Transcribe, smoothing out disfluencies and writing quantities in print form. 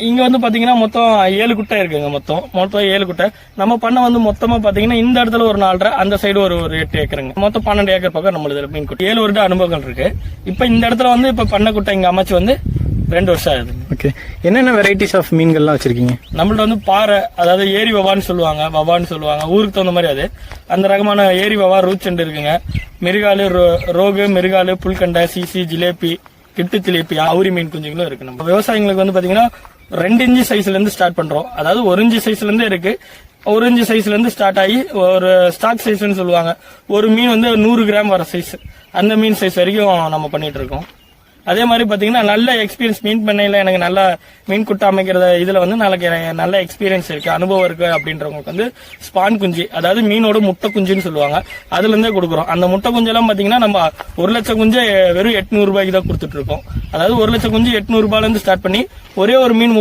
இங்க வந்து பாத்தீங்கன்னா மொத்தம் 7 குட்டை இருக்குங்க. மொத்தம் 7 குட்டை. நம்ம பண்ண வந்து மொத்தமா பாத்தீங்கன்னா இந்த இடத்துல ஒரு 4.5, அந்த சைடு ஒரு 8 ஏக்கருங்க. மொத்தம் 12 ஏக்கர் பக்கம் நம்மளுக்கு மீன் குட்டை. 7 வருட அனுபவங்கள் இருக்கு. இப்ப இந்த இடத்துல வந்து இப்ப பண்ண குட்டை இங்க அமைச்சு வந்து 2 வருஷம் ஆகுது. ஓகே, என்னென்ன வெரைட்டிஸ் ஆஃப் மீன்கள்லாம் வச்சிருக்கீங்க? நம்மள்ட்ட வந்து பாறை, அதாவது ஏரி வவான்னு சொல்லுவாங்க, ஊருக்கு தகுந்த மாதிரி அது அந்த ரகமான ஏரி வவா, ரூச்செண்டு இருக்குங்க. மிருகாலு, ரோகு, மிருகாலு, புல்கண்டை, சீசி, ஜிலேபி, கிட்டு ஜிலேபி, அவுரி மீன் குஞ்சுகளும் இருக்கு. நம்ம விவசாயிகளுக்கு வந்து பாத்தீங்கன்னா 2 இன்ச்சு சைஸ்ல இருந்து ஸ்டார்ட் பண்றோம். அதாவது 1 இன்ச்சு சைஸ்ல இருந்து இருக்கு. 1 இன்ச்சு சைஸ்ல இருந்து ஸ்டார்ட் ஆகி ஒரு ஸ்டாக் சைஸ்ன்னு சொல்லுவாங்க. ஒரு மீன் வந்து 100 கிராம் வர சைஸ், அந்த மீன் சைஸ் வரைக்கும் நம்ம பண்ணிட்டு இருக்கோம். அதே மாதிரி பாத்தீங்கன்னா நல்ல எக்ஸ்பீரியன்ஸ் மீன் பண்ணையில எனக்கு நல்ல மீன் குட்டை அமைக்கிறத இதுல வந்து நல்ல எக்ஸ்பீரியன்ஸ் இருக்கு, அனுபவம் இருக்கு அப்படின்றவங்களுக்கு வந்து ஸ்பான் குஞ்சு, அதாவது மீனோட முட்டை குஞ்சுன்னு சொல்லுவாங்க, அதுல இருந்தே கொடுக்குறோம். அந்த முட்டை குஞ்சு எல்லாம் பாத்தீங்கன்னா நம்ம 1 லட்சம் குஞ்சு வெறும் 800 ரூபாய்க்கு தான் கொடுத்துட்டு இருக்கோம். அதாவது 1 லட்சம் குஞ்சு 800 ரூபாயில இருந்து ஸ்டார்ட் பண்ணி ஒரே ஒரு மீன்